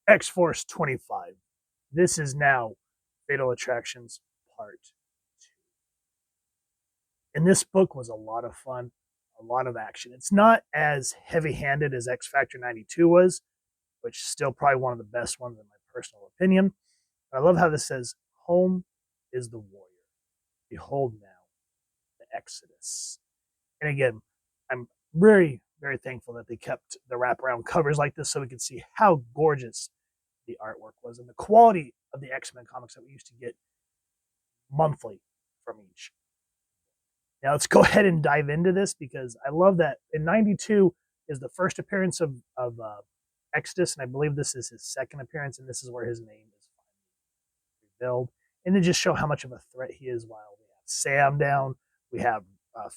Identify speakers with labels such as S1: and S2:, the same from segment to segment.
S1: X-Force 25. This is now Fatal Attractions Part 2. And this book was a lot of fun, a lot of action. It's not as heavy-handed as X Factor 92 was, which is still probably one of the best ones in my personal opinion. But I love how this says, "Home is the warrior. Behold now the Exodus." And again, I'm very, very thankful that they kept the wraparound covers like this so we could see how gorgeous the artwork was and the quality of the X-Men comics that we used to get monthly from each. Now let's go ahead and dive into this because I love that in '92 is the first appearance of Exodus, and I believe this is his second appearance, and this is where his name is revealed. And to just show how much of a threat he is while we have Sam down, we have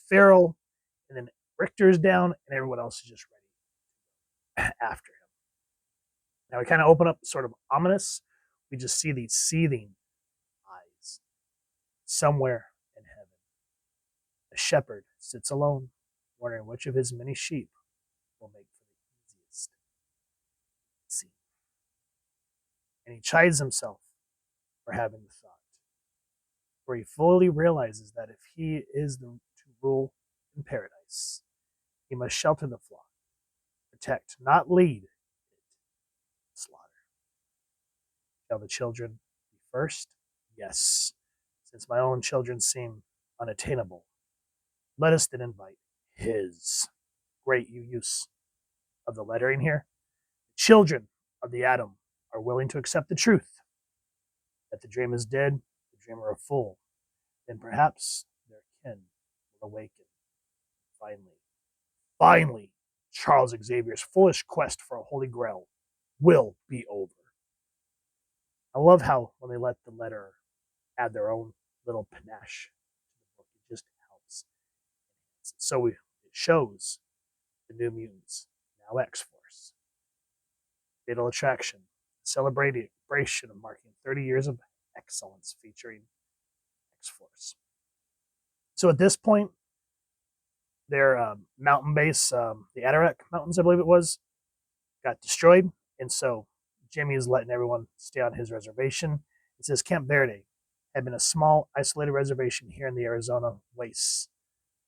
S1: Farrell, and then Richter's down, and everyone else is just ready after him. Now we kind of open up sort of ominous. We just see these seething eyes somewhere in heaven. A shepherd sits alone, wondering which of his many sheep will make for the easiest scene. And he chides himself for having the thought, where he fully realizes that if he is to rule in paradise, he must shelter the flock, protect, not lead it slaughter. Shall the children be first? Yes, since my own children seem unattainable. Let us then invite his. Great use of the lettering here. The children of the atom are willing to accept the truth that the dream is dead, the dreamer a fool. Then perhaps their kin will awaken. Finally, Charles Xavier's foolish quest for a holy grail will be over. I love how when they let the letter add their own little panache to the book, it just helps. So it shows the New Mutants, now X-Force. Fatal Attraction, celebration of marking 30 years of excellence featuring X-Force. So at this point, their mountain base, the Adirondack Mountains, I believe it was, got destroyed. And so Jimmy is letting everyone stay on his reservation. It says Camp Verde had been a small, isolated reservation here in the Arizona wastes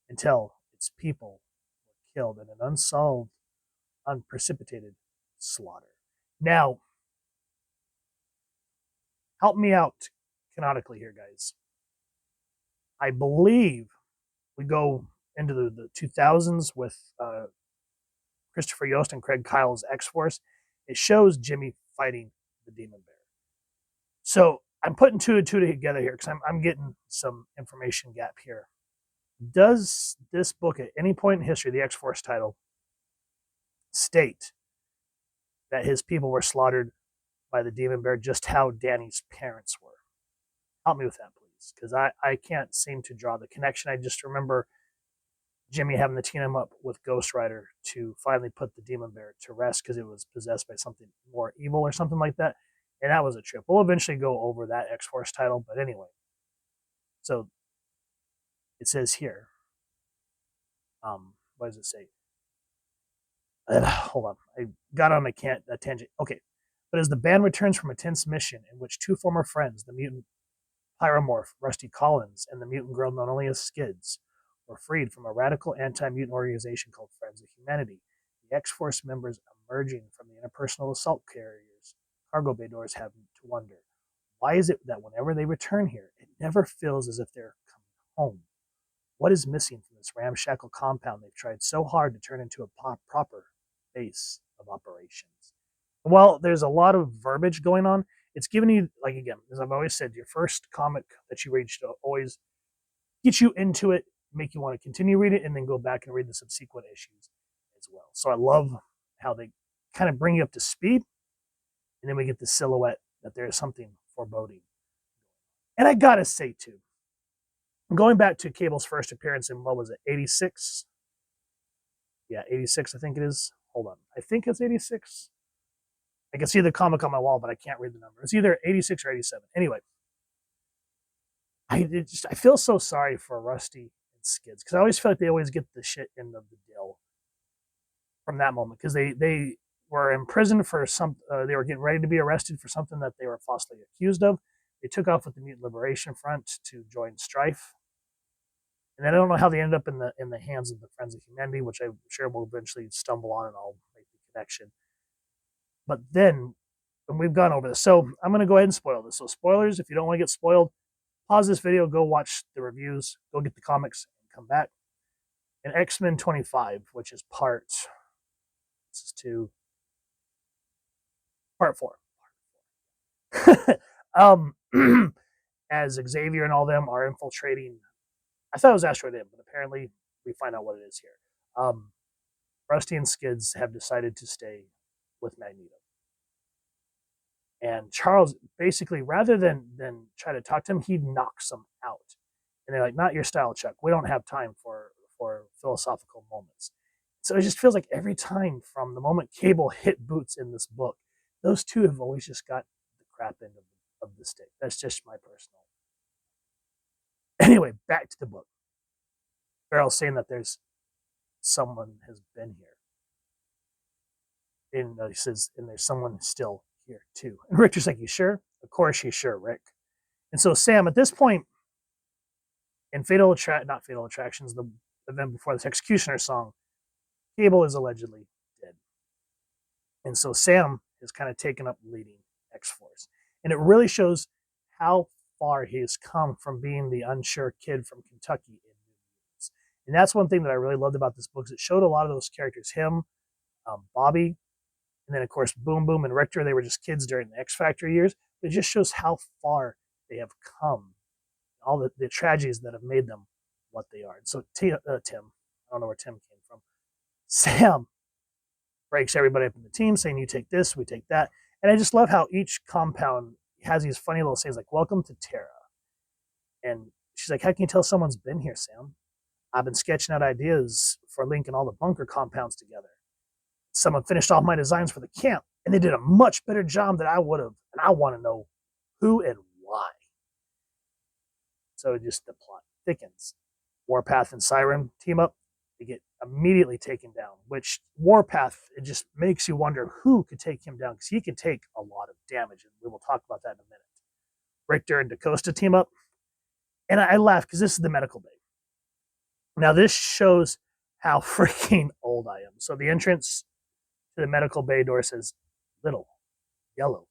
S1: until its people were killed in an unsolved, unprecipitated slaughter. Now, help me out canonically here, guys. I believe we go into the 2000s with Christopher Yost and Craig Kyle's X-Force. It shows Jimmy fighting the Demon Bear. So I'm putting two and two together here because I'm getting some information gap here. Does this book at any point in history, the X-Force title, state that his people were slaughtered by the Demon Bear, just how Danny's parents were? Help me with that, please, because I can't seem to draw the connection. I just remember Jimmy having to team him up with Ghost Rider to finally put the Demon Bear to rest because it was possessed by something more evil or something like that. And that was a trip. We'll eventually go over that X-Force title, but anyway. So it says here, what does it say? Hold on, I got on a tangent. Okay, but as the band returns from a tense mission in which two former friends, the mutant pyromorph Rusty Collins and the mutant girl known only as Skids, were freed from a radical anti-mutant organization called Friends of Humanity, the X-Force members emerging from the interpersonal assault carriers' cargo bay doors have to wonder, why is it that whenever they return here, it never feels as if they're coming home? What is missing from this ramshackle compound they've tried so hard to turn into a proper base of operations? Well, there's a lot of verbiage going on. It's giving you, like, again, as I've always said, your first comic that you read should always get you into it, make you want to continue read it, and then go back and read the subsequent issues as well. So I love how they kind of bring you up to speed, and then we get the silhouette that there is something foreboding. And I gotta say too, going back to Cable's first appearance in, what was it, 86? Yeah, 86, I think it is. Hold on. I think it's 86. I can see the comic on my wall, but I can't read the number. It's either 86 or 87. Anyway, I feel so sorry for Rusty and Skids because I always feel like they always get the shit end of the deal from that moment because they were imprisoned for they were getting ready to be arrested for something that they were falsely accused of. They took off with the Mutant Liberation Front to join strife. And I don't know how they ended up in the hands of the Friends of Humanity, which I'm sure we'll eventually stumble on and I'll make the connection. But then, and we've gone over this, so I'm going to go ahead and spoil this. So spoilers, if you don't want to get spoiled, pause this video, go watch the reviews, go get the comics, and come back. And X-Men 25, which is part 4. As Xavier and all them are infiltrating, I thought it was Asteroid M, but apparently we find out what it is here. Rusty and Skids have decided to stay with Magneto. And Charles, basically, rather than try to talk to him, he knocks them out. And they're like, not your style, Chuck. We don't have time for philosophical moments. So it just feels like every time from the moment Cable hit Boots in this book, those two have always just got the crap end of the stick. That's just my personal. Anyway, back to the book. Farrell's saying that there's someone has been here. And he says, and there's someone still here too. And Richard's like, you sure? Of course he's sure, Rick. And so Sam, at this point, in not Fatal Attractions, the event before this Executioner song, Cable is allegedly dead. And so Sam has kind of taken up leading X-Force. And it really shows how far he has come from being the unsure kid from Kentucky in New Mutants. And that's one thing that I really loved about this book, is it showed a lot of those characters, him, Bobby, and then, of course, Boom Boom and Richter, they were just kids during the X Factor years. It just shows how far they have come, all the tragedies that have made them what they are. And so Tim, I don't know where Tim came from, Sam breaks everybody up in the team, saying, you take this, we take that. And I just love how each compound has these funny little sayings like, welcome to Terra. And she's like, how can you tell someone's been here, Sam? I've been sketching out ideas for linking all the bunker compounds together. Someone finished off my designs for the camp, and they did a much better job than I would have. And I want to know who and why. So just the plot thickens. Warpath and Siren team up. They get immediately taken down, which Warpath, it just makes you wonder who could take him down, because he can take a lot of damage, and we will talk about that in a minute. Richter and DaCosta team up, and I laugh because this is the medical bay. Now this shows how freaking old I am. So the entrance to the medical bay door says little, yellow,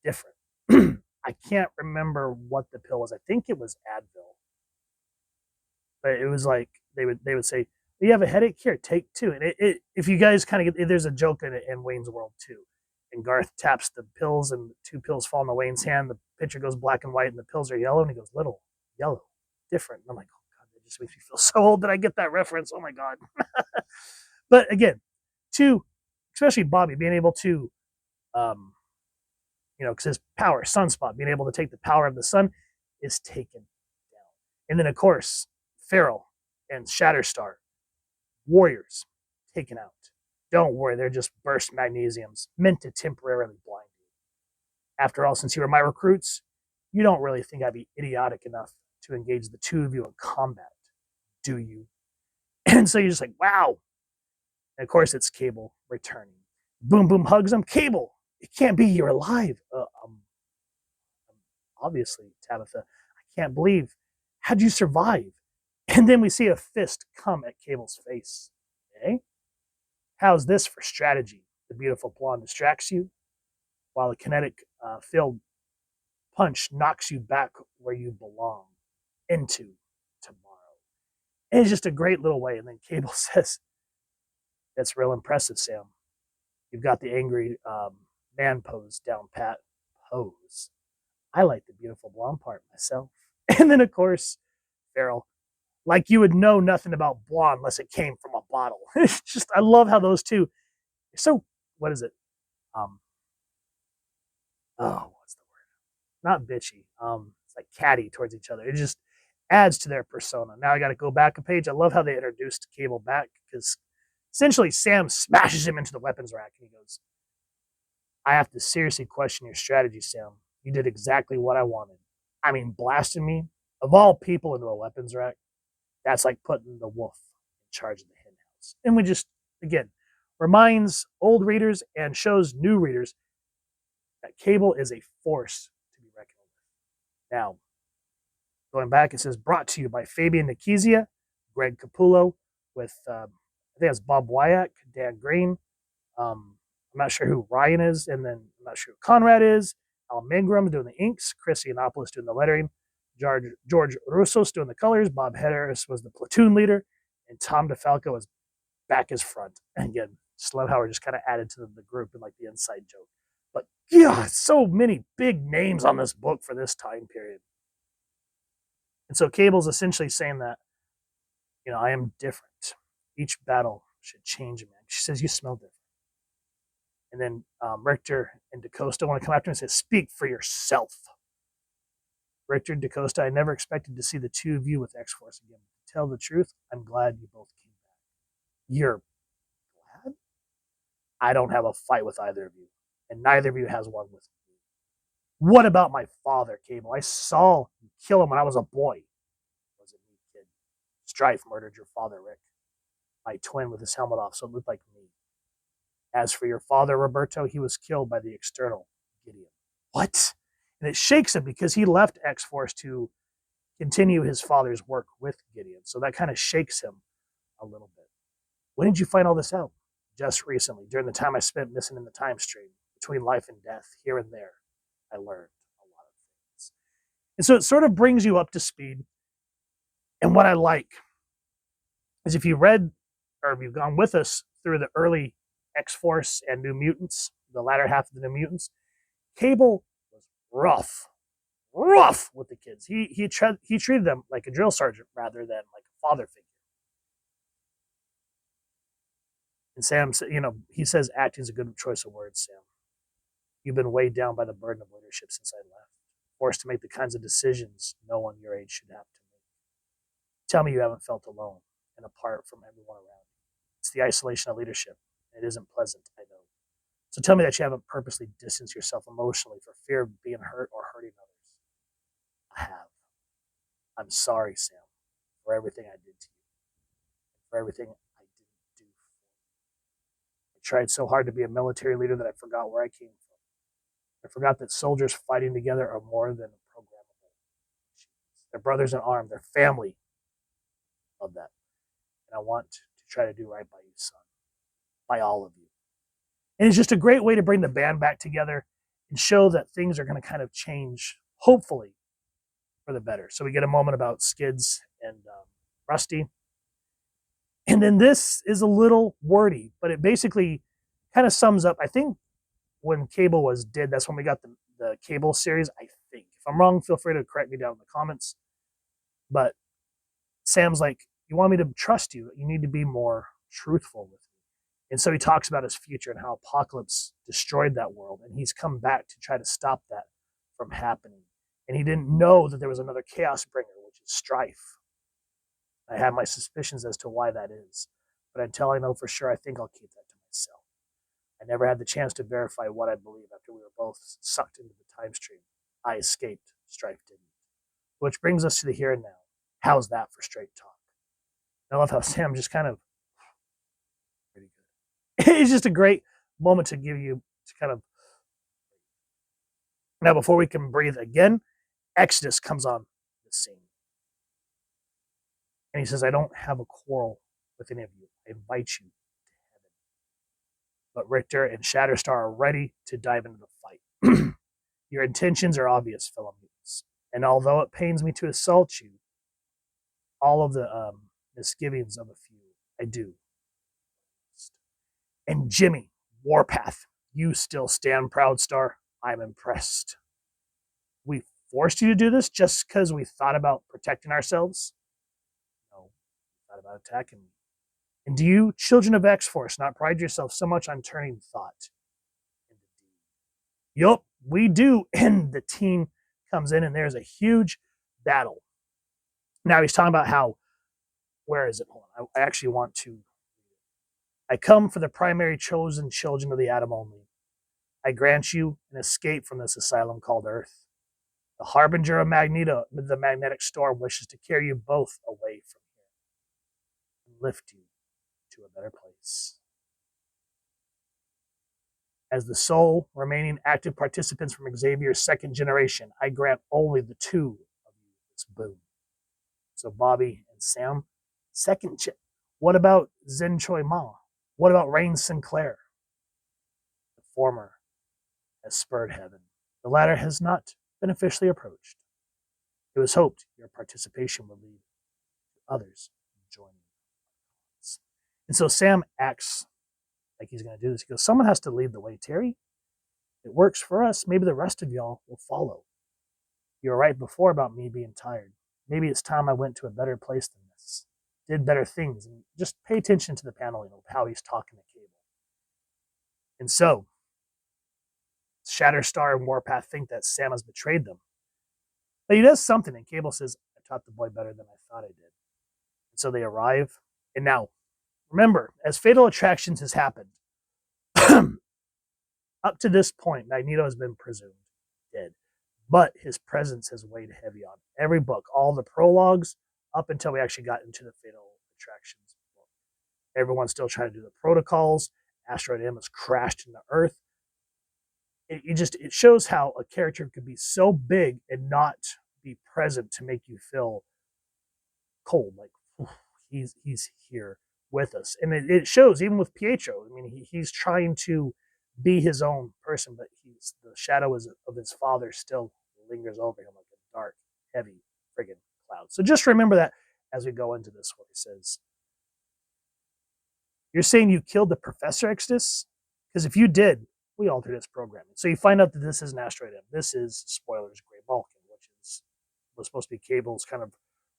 S1: different. I can't remember what the pill was. I think it was Advil. But it was like they would say, you have a headache? Here, take 2. And if you guys kind of get, there's a joke in it in Wayne's World too. And Garth taps the pills, and 2 pills fall into Wayne's hand. The picture goes black and white, and the pills are yellow. And he goes, little, yellow, different. And I'm like, oh God, that just makes me feel so old that I get that reference. Oh my God. But again, 2, especially Bobby, being able to, because his power, Sunspot, being able to take the power of the sun is taken down. And then, of course, Farrell and Shatterstar, warriors, taken out. Don't worry, they're just burst magnesiums meant to temporarily blind you. After all, since you were my recruits, you don't really think I'd be idiotic enough to engage the 2 of you in combat, do you? And so you're just like, wow. And of course, it's Cable returning. Boom Boom hugs him. Cable, it can't be, you're alive. Obviously, Tabitha, I can't believe. How'd you survive? And then we see a fist come at Cable's face. Okay? How's this for strategy? The beautiful blonde distracts you, while the kinetic-filled punch knocks you back where you belong, into tomorrow. And it's just a great little way. And then Cable says, that's real impressive, Sam. You've got the angry man pose down pat. Pose. I like the beautiful blonde part myself. And then, of course, Farrell, like you would know nothing about blonde unless it came from a bottle. It's just, I love how those two, so, what is it? What's the word? Not bitchy. It's like catty towards each other. It just adds to their persona. Now I got to go back a page. I love how they introduced Cable back, because essentially Sam smashes him into the weapons rack, and he goes, I have to seriously question your strategy, Sam. You did exactly what I wanted. I mean, blasting me, of all people, into a weapons rack, that's like putting the wolf in charge of the hen house. And we just, again, reminds old readers and shows new readers that Cable is a force to be reckoned with. Now, going back, it says brought to you by Fabian Nikizia, Greg Capullo, with I think it's Bob Wyatt, Dan Green. I'm not sure who Ryan is, and then I'm not sure who Conrad is. Al Mingram doing the inks, Chris Yiannopoulos doing the lettering, George Russos doing the colors, Bob Harris was the platoon leader, and Tom DeFalco was back as front. And again, just love how we're just kind of added to the group and like the inside joke. But yeah, so many big names on this book for this time period. And so Cable's essentially saying that, I am different. Each battle should change a man. She says, you smell different. And then Richter and DaCosta want to come after him and say, speak for yourself. Richter and DaCosta, I never expected to see the two of you with X-Force again. To tell the truth, I'm glad you both came back. You're glad? I don't have a fight with either of you, and neither of you has one with me. What about my father, Cable? I saw you kill him when I was a boy. Wasn't me, kid. Strife murdered your father, Rick. My twin with his helmet off, so it looked like me. As for your father, Roberto, he was killed by the external Gideon. What? And it shakes him because he left X-Force to continue his father's work with Gideon. So that kind of shakes him a little bit. When did you find all this out? Just recently, during the time I spent missing in the time stream, between life and death, here and there, I learned a lot of things. And so it sort of brings you up to speed. And what I like is if you read, or if you've gone with us through the early X-Force and New Mutants, the latter half of the New Mutants, Cable was rough with the kids. He treated them like a drill sergeant rather than like a father figure. And Sam, he says acting is a good choice of words, Sam. You've been weighed down by the burden of leadership since I left, forced to make the kinds of decisions no one your age should have to make. Tell me you haven't felt alone and apart from everyone around you. It's the isolation of leadership. It isn't pleasant, I know. So tell me that you haven't purposely distanced yourself emotionally for fear of being hurt or hurting others. I have. I'm sorry, Sam, for everything I did to you, for everything I didn't do for you. I tried so hard to be a military leader that I forgot where I came from. I forgot that soldiers fighting together are more than programmable. They're brothers in arms, they're family. Love that. And I want to try to do right by you, son. By all of you. And it's just a great way to bring the band back together and show that things are going to kind of change, hopefully, for the better. So we get a moment about Skids and Rusty. And then this is a little wordy, but it basically kind of sums up, I think when Cable was dead, that's when we got the Cable series, I think. If I'm wrong, feel free to correct me down in the comments. But Sam's like, you want me to trust you? You need to be more truthful with me. And so he talks about his future and how Apocalypse destroyed that world. And he's come back to try to stop that from happening. And he didn't know that there was another Chaos Bringer, which is Strife. I have my suspicions as to why that is. But until I know for sure, I think I'll keep that to myself. I never had the chance to verify what I believe after we were both sucked into the time stream. I escaped. Strife didn't. Which brings us to the here and now. How's that for straight talk? I love how Sam just kind of pretty good. It's just a great moment to give you to kind of. Now, before we can breathe again, Exodus comes on the scene. And he says, I don't have a quarrel with any of you. I invite you to heaven. But Richter and Shatterstar are ready to dive into the fight. Your intentions are obvious, fellow mutants. And although it pains me to assault you, all of the misgivings of a few, I do. And Jimmy, Warpath, you still stand proud, Star. I'm impressed. We forced you to do this just because we thought about protecting ourselves? No, we thought about attacking me. And do you, children of X-Force, not pride yourself so much on turning thought into deed? Yup, we do. And the team comes in and there's a huge battle. Now he's talking about how, where is it? Hold on. I actually want to. I come for the primary chosen children of the atom only. I grant you an escape from this asylum called Earth. The harbinger of Magneto, the magnetic storm, wishes to carry you both away from here and lift you to a better place. As the sole remaining active participants from Xavier's second generation, I grant only the two of you this boon. So Bobby and Sam, what about Zen Choi Ma? What about Rain Sinclair? The former has spurred heaven. The latter has not been officially approached. It was hoped your participation would lead others joining us. And so Sam acts like he's going to do this. He goes, someone has to lead the way, Terry. It works for us. Maybe the rest of y'all will follow. You were right before about me being tired. Maybe it's time I went to a better place than this. Did better things. And just pay attention to the panel, how he's talking to Cable. And so, Shatterstar and Warpath think that Sam has betrayed them. But he does something, and Cable says, I taught the boy better than I thought I did. And so they arrive. And now, remember, as Fatal Attractions has happened, up to this point, Magneto has been presumed dead. But his presence has weighed heavy on every book, all the prologues, up until we actually got into the Fatal Attractions book. Everyone's still trying to do the protocols. Asteroid M has crashed into Earth. It shows how a character could be so big and not be present to make you feel cold, like he's here with us. And it shows even with Pietro. I mean, he's trying to be his own person, but the shadow of his father still lingers over him like a dark, heavy friggin' cloud. So just remember that as we go into this, what he says. You're saying you killed the Professor Exodus? Because if you did, we altered its programming. So you find out that this is an asteroid M. This is, spoilers, Grey Balkan, which was supposed to be Cable's kind of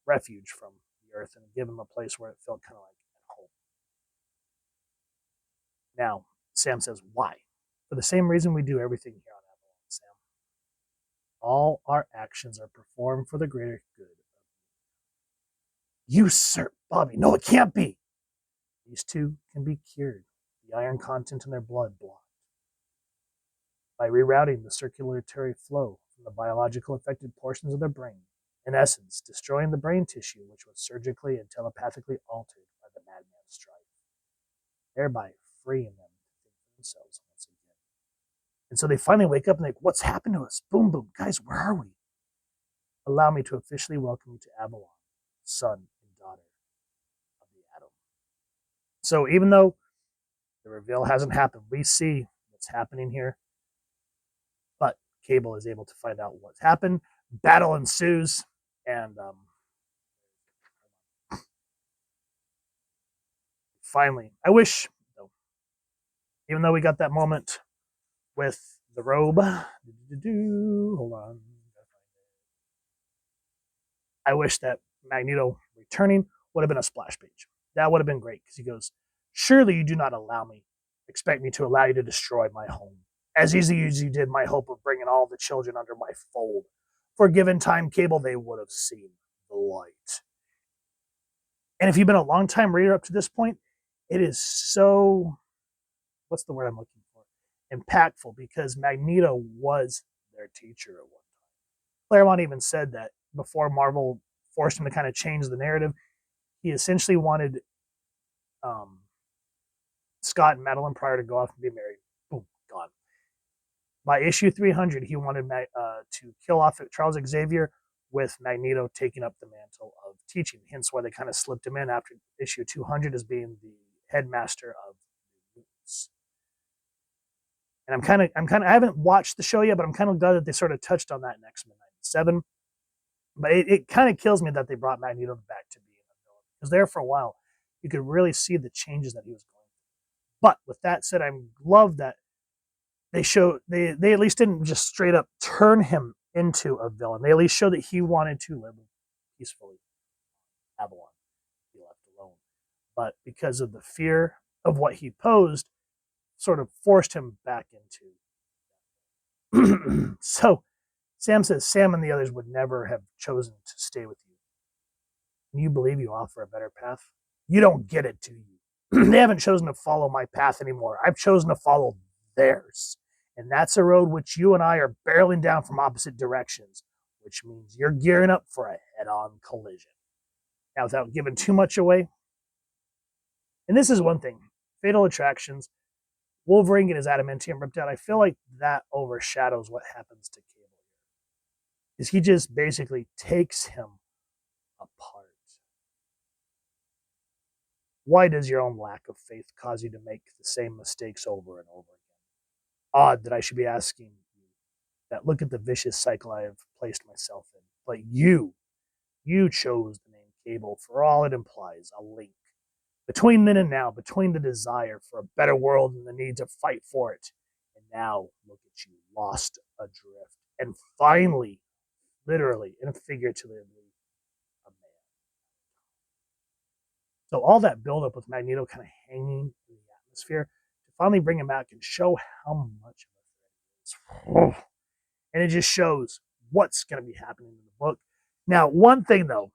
S1: refuge from the Earth and give him a place where it felt kind of like at home. Now, Sam says, why? For the same reason we do everything here on Avalon, Sam. All our actions are performed for the greater good. Usurp Bobby. No, it can't be. These two can be cured. The iron content in their blood blocked. By rerouting the circulatory flow from the biological affected portions of their brain, in essence, destroying the brain tissue which was surgically and telepathically altered by the madman's strife, thereby freeing them to think for themselves once again. And so they finally wake up and think, what's happened to us? Boom, boom. Guys, where are we? Allow me to officially welcome you to Avalon, son and daughter of the Atom. So even though the reveal hasn't happened, we see what's happening here. But Cable is able to find out what's happened. Battle ensues, and finally, I wish, even though we got that moment with the robe, hold on. I wish that Magneto returning would have been a splash page. That would have been great, because he goes, surely you do not expect me to allow you to destroy my home. As easy as you did my hope of bringing all the children under my fold. For a given time, Cable, they would have seen the light. And if you've been a long-time reader up to this point, it is so, what's the word I'm looking for? Impactful, because Magneto was their teacher at one time. Claremont even said that before Marvel forced him to kind of change the narrative, he essentially wanted Scott and Madeline Pryor to go off and be married. Boom, gone. By issue 300, he wanted to kill off Charles Xavier, with Magneto taking up the mantle of teaching. Hence why they kind of slipped him in after issue 200 as being the headmaster of the Mutants. And I haven't watched the show yet, but I'm kind of glad that they sort of touched on that in X-Men 97. But it kind of kills me that they brought Magneto back to being a villain, because there for a while, you could really see the changes that he was going through. But with that said, I love that they at least didn't just straight up turn him into a villain. They at least showed that he wanted to live peacefully. Avalon, be left alone. But because of the fear of what he posed, sort of forced him back into. So Sam says Sam and the others would never have chosen to stay with you. Can you believe you offer a better path? You don't get it, do you? They haven't chosen to follow my path anymore. I've chosen to follow theirs. And that's a road which you and I are barreling down from opposite directions, which means you're gearing up for a head-on collision. Now, without giving too much away, and this is one thing, Fatal Attractions, Wolverine get his adamantium ripped out. I feel like that overshadows what happens to Cable. Is he just basically takes him apart. Why does your own lack of faith cause you to make the same mistakes over and over again? Odd that I should be asking you that. Look at the vicious cycle I have placed myself in. But you chose the name Cable for all it implies, a link between then and now, between the desire for a better world and the need to fight for it. And now, look at you, lost adrift. And finally, literally and figuratively, a man. So all that buildup with Magneto kind of hanging in the atmosphere to finally bring him back and show how much of a threat it is. And it just shows what's going to be happening in the book. Now, one thing though,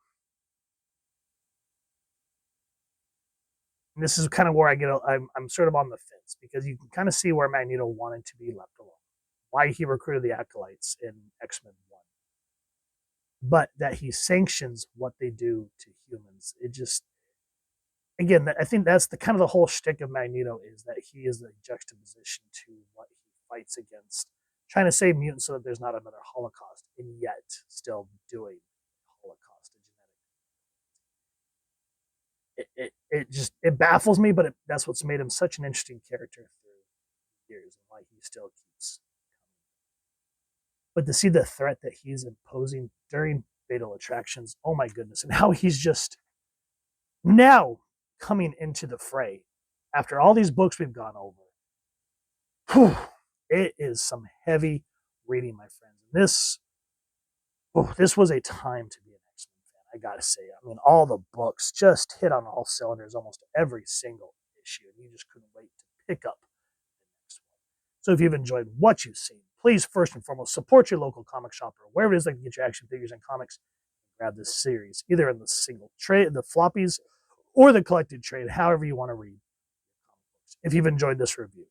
S1: and this is kind of where I'm sort of on the fence, because you can kind of see where Magneto wanted to be left alone, why he recruited the Acolytes in X-Men 1. But that he sanctions what they do to humans. It just, again, I think that's the kind of the whole shtick of Magneto, is that he is the juxtaposition to what he fights against, trying to save mutants so that there's not another Holocaust, and yet still doing Holocaust. It baffles me, but that's what's made him such an interesting character through years, and why he still keeps coming. But to see the threat that he's imposing during Fatal Attractions, oh my goodness, and how he's just now coming into the fray after all these books we've gone over. Whew, it is some heavy reading, my friends. This was a time to be an X-Men fan, I gotta say. I mean, all the books just hit on all cylinders, almost every single issue, and you just couldn't wait to pick up the next one. So if you've enjoyed what you've seen, please first and foremost support your local comic shop or wherever it is that you get your action figures and comics. Grab this series, either in the single trade, the floppies, or the collected trade, however you want to read comic books. If you've enjoyed this review,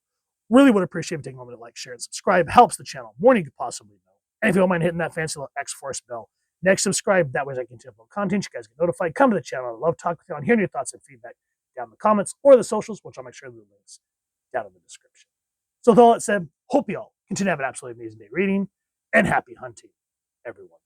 S1: really would appreciate you taking a moment to like, share, and subscribe. Helps the channel more than you could possibly know. And if you don't mind hitting that fancy little X-Force bell next, subscribe. That way, as I continue to upload content, you guys get notified. Come to the channel. I love talking with you on hearing your thoughts and feedback down in the comments or the socials, which I'll make sure to leave links down in the description. So with all that said, hope you all continue to have an absolutely amazing day reading, and happy hunting, everyone.